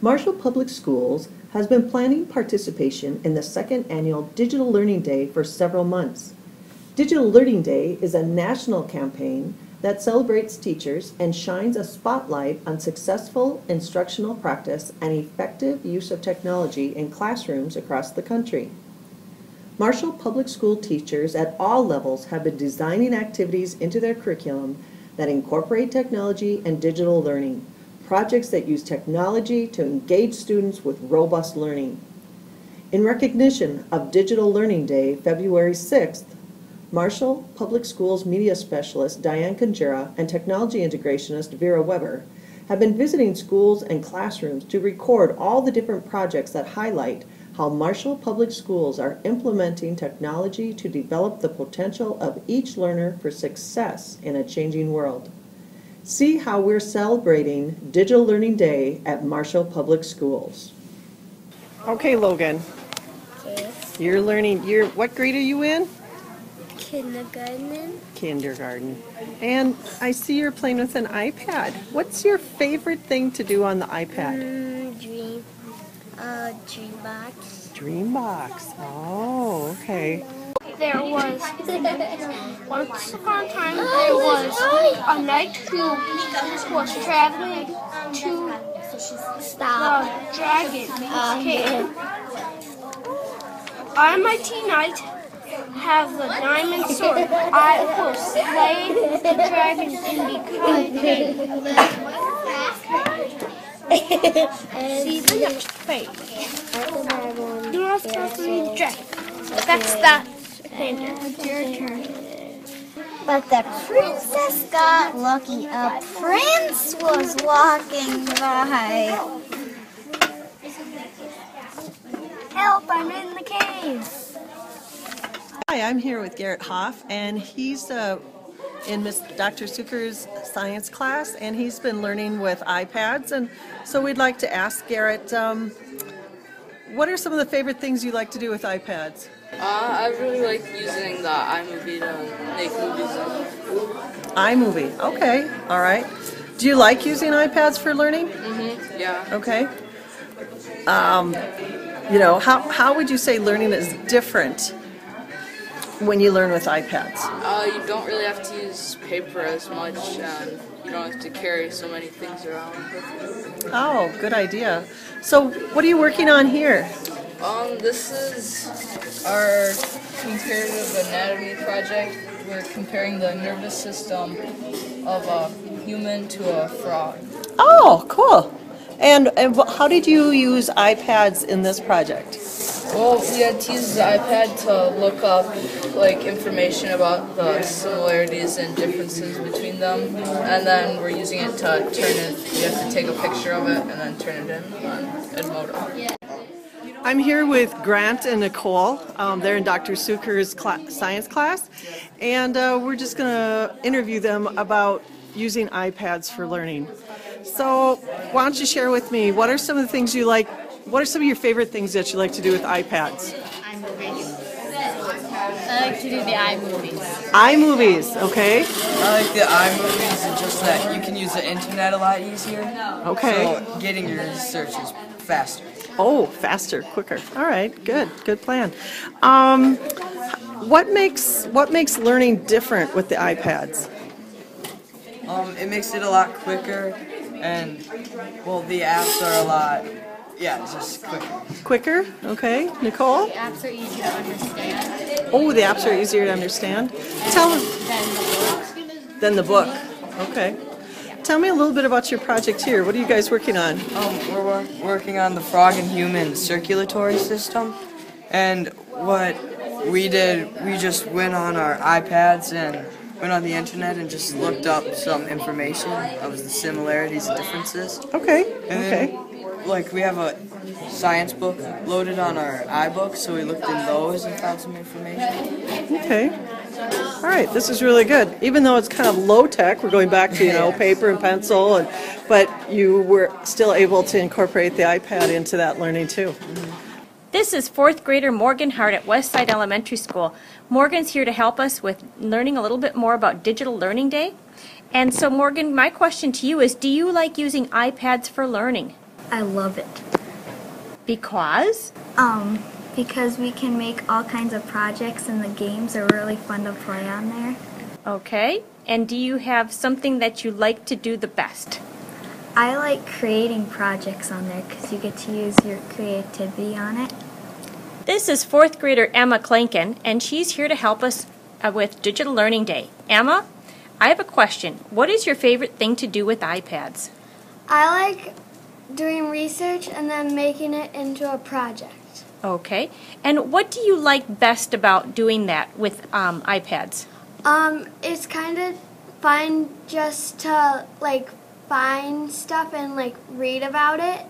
Marshall Public Schools has been planning participation in the second annual Digital Learning Day for several months. Digital Learning Day is a national campaign that celebrates teachers and shines a spotlight on successful instructional practice and effective use of technology in classrooms across the country. Marshall Public School teachers at all levels have been designing activities into their curriculum that incorporate technology and digital learning, projects that use technology to engage students with robust learning. In recognition of Digital Learning Day, February 6th, Marshall Public Schools media specialist Diane Conjura and technology integrationist Vera Weber have been visiting schools and classrooms to record all the different projects that highlight how Marshall Public Schools are implementing technology to develop the potential of each learner for success in a changing world. See how we're celebrating Digital Learning Day at Marshall Public Schools. Okay, Logan. Okay. You're learning, what grade are you in? Kindergarten. Kindergarten. And I see you're playing with an iPad. What's your favorite thing to do on the iPad? Dreambox. Dreambox. Oh, okay. There was, once upon a time, there was a knight who was traveling to the dragon cave. I, mighty knight, have the diamond sword. I will slay the dragon in the cave. See the next page. Do not stop the dragon. That's that. It's your turn. But the princess got lucky. A prince was walking by. Help, I'm in the cave. Hi, I'm here with Garrett Hoff, and he's in Miss Dr. Zucker's science class, and he's been learning with iPads. And so we'd like to ask Garrett, what are some of the favorite things you like to do with iPads? I really like using the iMovie to make movies. iMovie, okay, all right. Do you like using iPads for learning? Mm-hmm, yeah. Okay. You know, how would you say learning is different when you learn with iPads? You don't really have to use paper as much, and you don't have to carry so many things around. Oh, good idea. So what are you working on here? This is our comparative anatomy project. We're comparing the nervous system of a human to a frog. Oh, cool. And how did you use iPads in this project? Well, we had to use the iPad to look up information about the similarities and differences between them, and then we're using it to turn it. You have to take a picture of it and then turn it in on Edmodo. I'm here with Grant and Nicole. They're in Dr. Zucker's science class, and we're just going to interview them about using iPads for learning. So why don't you share with me, what are some of the things you like, what are some of your favorite things that you like to do with iPads? iMovies. I like to do the iMovies. iMovies, okay. I like the iMovies and just that you can use the internet a lot easier. Okay. So getting your research is faster. Oh, faster, quicker. All right, good plan. What makes learning different with the iPads? It makes it a lot quicker, and well, the apps are a lot, just quicker. Quicker, okay. Nicole? The apps are easier to understand. Oh, the apps are easier to understand. Tell them. Than the book. Okay. Tell me a little bit about your project here. What are you guys working on? We're working on the frog and human circulatory system, and what we did, we just went on our iPads and went on the internet and just looked up some information of the similarities and differences. Okay. And okay. Then, we have a science book loaded on our iBooks, so we looked in those and found some information. Okay. All right, this is really good. Even though it's kind of low tech, we're going back to paper and pencil, but you were still able to incorporate the iPad into that learning too. This is 4th grader Morgan Hart at Westside Elementary School. Morgan's here to help us with learning a little bit more about Digital Learning Day. And so Morgan, my question to you is, do you like using iPads for learning? I love it. Because? Because we can make all kinds of projects and the games are really fun to play on there. Okay. And do you have something that you like to do the best? I like creating projects on there because you get to use your creativity on it. This is 4th grader Emek Lincoln, and she's here to help us with Digital Learning Day. Emma, I have a question. What is your favorite thing to do with iPads? I like doing research and then making it into a project. Okay. And what do you like best about doing that with iPads? It's kind of fun just to like find stuff and like read about it.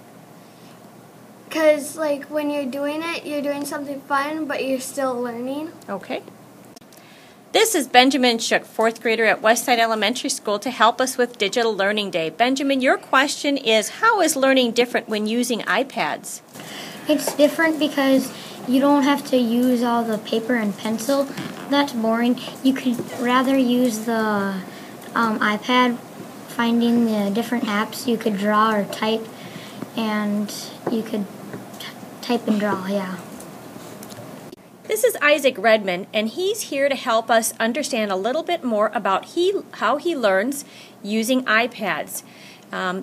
Because like when you're doing it, you're doing something fun, but you're still learning. Okay. This is Benjamin Shook, 4th grader at Westside Elementary School, to help us with Digital Learning Day. Benjamin, your question is, how is learning different when using iPads? It's different because you don't have to use all the paper and pencil. That's boring. You could rather use the iPad, finding the different apps you could draw or type, and you could type and draw, yeah. This is Isaac Redman, and he's here to help us understand a little bit more about how he learns using iPads.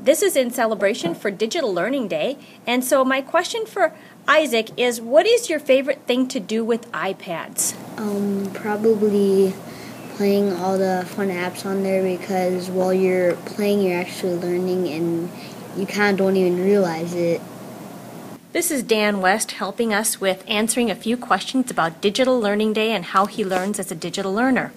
This is in celebration for Digital Learning Day, and so my question for Isaac is, what is your favorite thing to do with iPads? Probably playing all the fun apps on there, because while you're playing, you're actually learning, and you kind of don't even realize it. This is Dan West helping us with answering a few questions about Digital Learning Day and how he learns as a digital learner.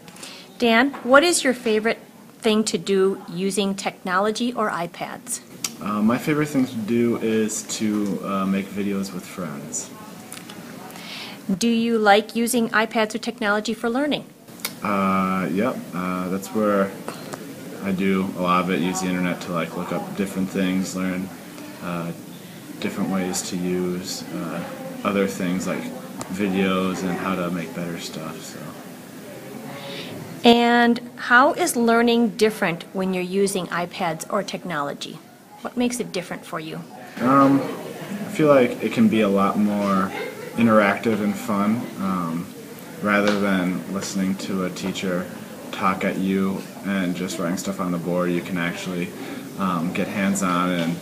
Dan, what is your favorite thing to do using technology or iPads? My favorite thing to do is to make videos with friends. Do you like using iPads or technology for learning? Yep, that's where I do a lot of it. Use the internet to like look up different things, learn different ways to use other things like videos and how to make better stuff. So. And how is learning different when you're using iPads or technology? What makes it different for you? I feel like it can be a lot more interactive and fun rather than listening to a teacher talk at you and just writing stuff on the board. You can actually get hands-on and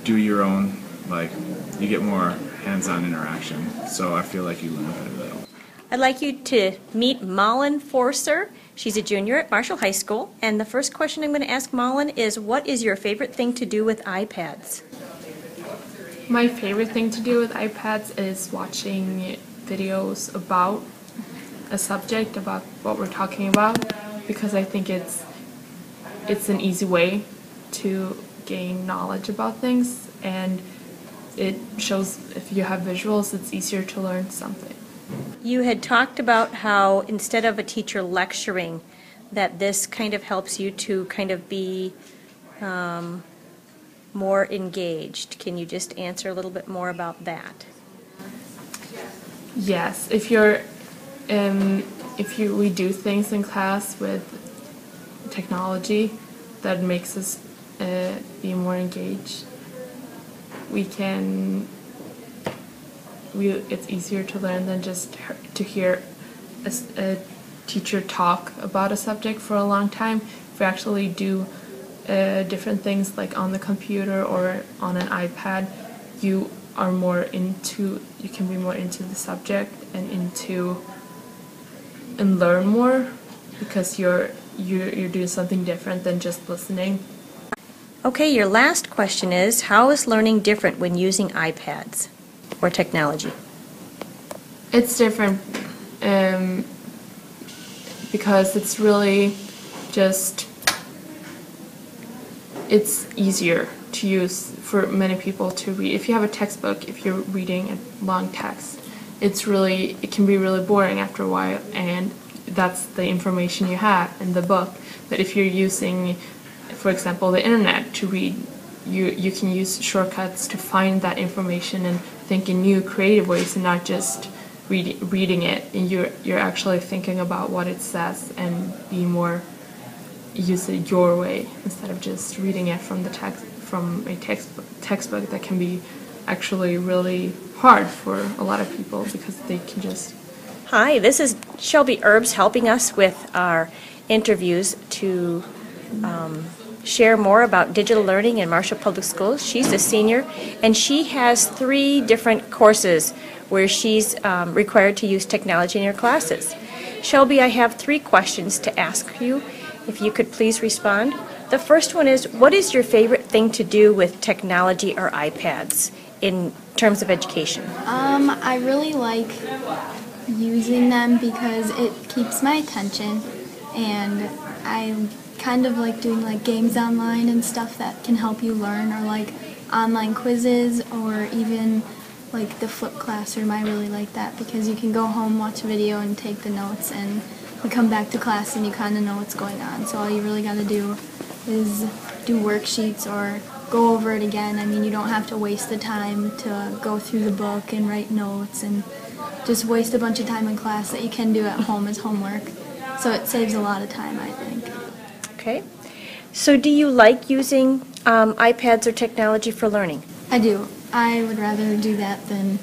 do your own, like, you get more hands-on interaction. So I feel like you learn better that way. I'd like you to meet Mckenna Enforcer. She's a junior at Marshall High School. And the first question I'm going to ask Mckenna is, what is your favorite thing to do with iPads? My favorite thing to do with iPads is watching videos about a subject, about what we're talking about, because I think it's an easy way to gain knowledge about things, and it shows if you have visuals, it's easier to learn something. You had talked about how instead of a teacher lecturing, that this kind of helps you to kind of be more engaged. Can you just answer a little bit more about that? Yes, if we do things in class with technology that makes us be more engaged, it's easier to learn than just to hear a teacher talk about a subject for a long time. If we actually do different things like on the computer or on an iPad, you can be more into the subject and learn more, because you're doing something different than just listening. Okay, your last question is, how is learning different when using iPads or technology? It's different because it's really just, it's easier to use for many people to read. If you have a textbook, if you're reading a long text, it can be really boring after a while, and that's the information you have in the book. But if you're using, for example, the internet to read, you can use shortcuts to find that information and think in new creative ways, and not just reading it, and you're actually thinking about what it says and use it your way instead of just reading it from the text, from a textbook that can be actually really hard for a lot of people because they can just... Hi, this is Shelby Herbs helping us with our interviews to share more about digital learning in Marshall Public Schools. She's a senior, and she has 3 different courses where she's required to use technology in her classes. Shelby, I have 3 questions to ask you, if you could please respond. The first one is, what is your favorite thing to do with technology or iPads in terms of education? I really like using them because it keeps my attention, and I kind of like doing like games online and stuff that can help you learn, or like online quizzes, or even like the flip classroom. I really like that because you can go home, watch a video, and take the notes, and you come back to class and you kind of know what's going on. So all you really got to do is do worksheets or go over it again. I mean, you don't have to waste the time to go through the book and write notes and just waste a bunch of time in class that you can do at home as homework. So it saves a lot of time, I think. Okay. So do you like using iPads or technology for learning? I do. I would rather do that than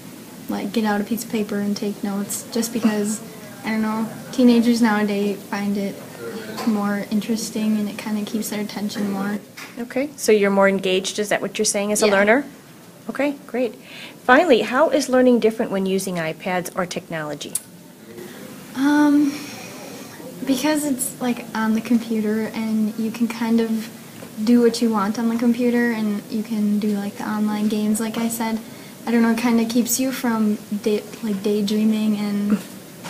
like get out a piece of paper and take notes, just because, I don't know, teenagers nowadays find it more interesting and it kind of keeps their attention more. Okay, so you're more engaged, is that what you're saying, as a Yeah. learner? Okay, great. Finally, how is learning different when using iPads or technology? Because it's like on the computer and you can kind of do what you want on the computer, and you can do like the online games, like I said. I don't know, it kind of keeps you from daydreaming, and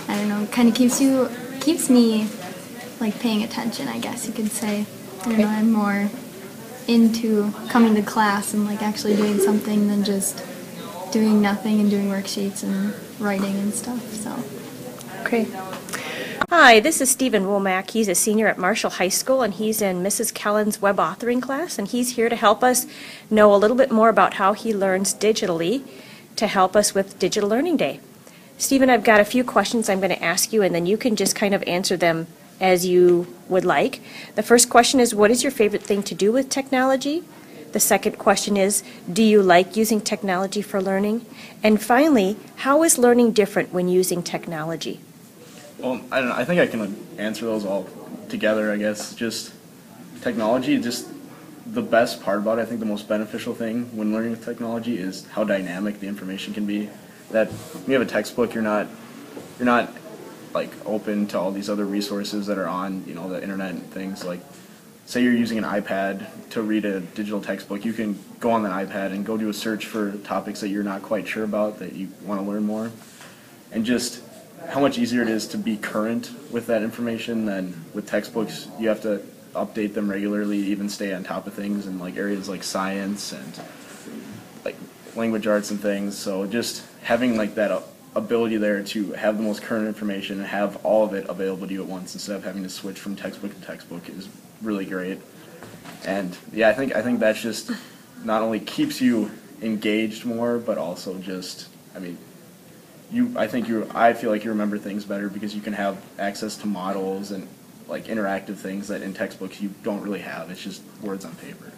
I don't know, it kind of keeps me like paying attention, I guess you could say. I don't know, I'm more into coming to class and like actually doing something than just doing nothing and doing worksheets and writing and stuff, so. Okay. Hi, this is Stephen Womack. He's a senior at Marshall High School, and he's in Mrs. Kellen's web authoring class, and he's here to help us know a little bit more about how he learns digitally to help us with Digital Learning Day. Stephen, I've got a few questions I'm going to ask you, and then you can just kind of answer them as you would like. The first question is, what is your favorite thing to do with technology? The second question is, do you like using technology for learning? And finally, how is learning different when using technology? Well, I don't know. I think I can answer those all together, I guess. Just technology, just the best part about it, I think the most beneficial thing when learning with technology is how dynamic the information can be. That when you have a textbook, you're not like open to all these other resources that are on, you know, the internet and things. Like, say you're using an iPad to read a digital textbook, you can go on that iPad and go do a search for topics that you're not quite sure about, that you want to learn more. And just how much easier it is to be current with that information than with textbooks. You have to update them regularly, even stay on top of things in like areas like science and like language arts and things. So just having like that ability there to have the most current information and have all of it available to you at once instead of having to switch from textbook to textbook is really great. And yeah, I think that's just not only keeps you engaged more, but also just, I mean, I feel like you remember things better because you can have access to models and like interactive things that in textbooks you don't really have. It's just words on paper.